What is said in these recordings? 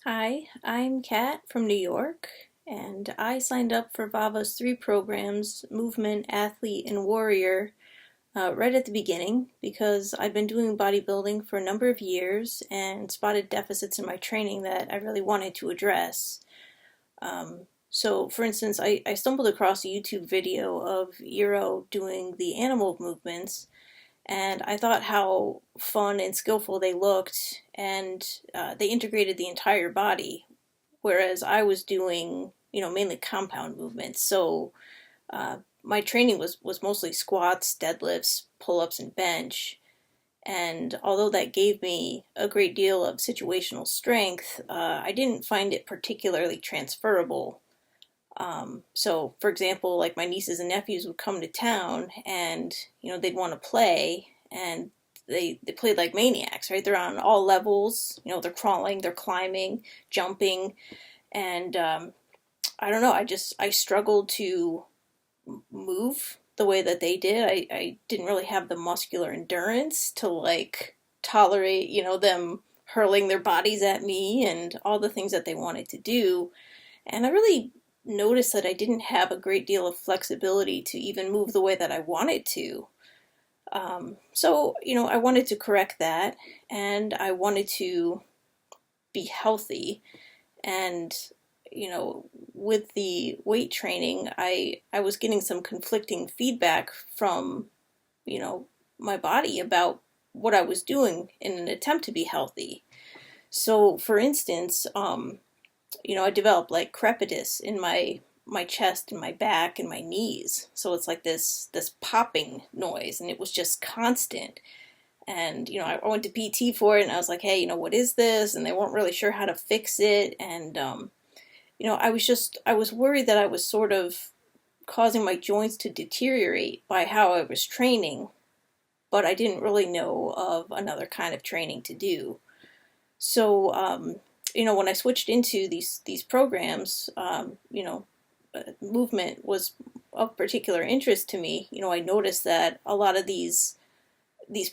Hi, I'm Kat from New York, and I signed up for VAHVA's three programs, Movement, Athlete, and Warrior, right at the beginning because I'd been doing bodybuilding for a number of years and spotted deficits in my training that I really wanted to address. So, for instance, I stumbled across a YouTube video of Eero doing the animal movements, and I thought how fun and skillful they looked, and they integrated the entire body, whereas I was doing, mainly compound movements. So my training was mostly squats, deadlifts, pull-ups, and bench. And although that gave me a great deal of situational strength, I didn't find it particularly transferable. So, for example, like my nieces and nephews would come to town, and they'd want to play, and they played like maniacs, right? They're on all levels. They're crawling, they're climbing, jumping, and I don't know. I struggled to move the way that they did. I didn't really have the muscular endurance to like tolerate, them hurling their bodies at me and all the things that they wanted to do. And I really noticed that I didn't have a great deal of flexibility to even move the way that I wanted to. So, I wanted to correct that, and I wanted to be healthy. And with the weight training, I was getting some conflicting feedback from my body about what I was doing in an attempt to be healthy. So, for instance, I developed like crepitus in my chest and my back and my knees. So it's like this popping noise, and it was just constant. And I went to PT for it, and I was like, hey, what is this? And they weren't really sure how to fix it. And I was worried that I was sort of causing my joints to deteriorate by how I was training, but I didn't really know of another kind of training to do. So, when I switched into these programs, movement was of particular interest to me. I noticed that a lot of these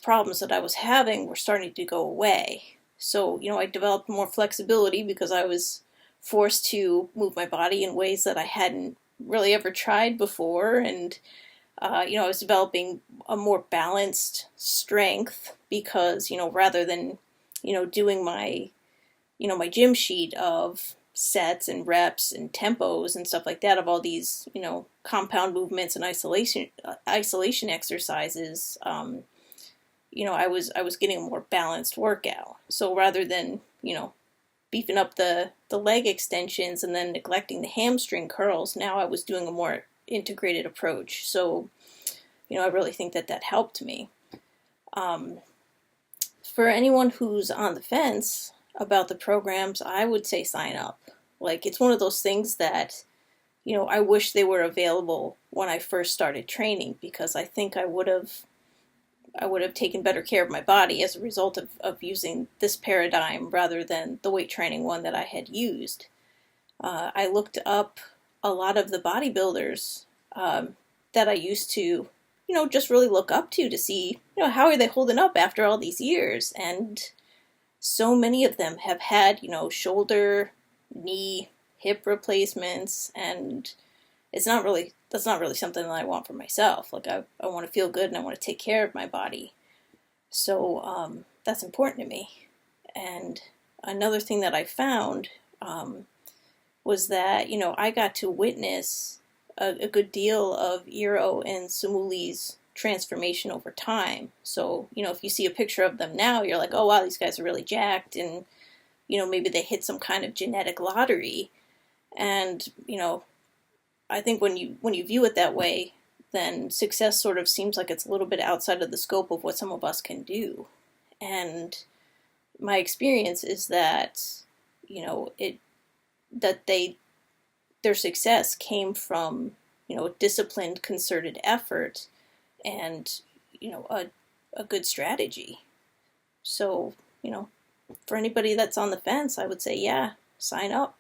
problems that I was having were starting to go away. So, I developed more flexibility because I was forced to move my body in ways that I hadn't really ever tried before. And, I was developing a more balanced strength because, rather than, doing my gym sheet of sets and reps and tempos and stuff like that of all these, compound movements and isolation exercises, I was getting a more balanced workout. So rather than, beefing up the leg extensions and then neglecting the hamstring curls, now I was doing a more integrated approach. So, I really think that helped me. Um, for anyone who's on the fence about the programs, I would say sign up. Like, it's one of those things that, I wish they were available when I first started training, because I think I would have taken better care of my body as a result of using this paradigm rather than the weight training one that I had used. I looked up a lot of the bodybuilders that I used to, just really look up to see, how are they holding up after all these years? And so many of them have had, shoulder, knee, hip replacements, and that's not really something that I want for myself. Like, I want to feel good and I want to take care of my body. So that's important to me. And another thing that I found was that, I got to witness a good deal of Eero and Samuli's transformation over time. So, if you see a picture of them now, you're like, oh wow, these guys are really jacked, and, maybe they hit some kind of genetic lottery. And, I think when you view it that way, then success sort of seems like it's a little bit outside of the scope of what some of us can do. And my experience is that, it that their success came from, disciplined, concerted effort and, a good strategy. So, for anybody that's on the fence, I would say, yeah, sign up.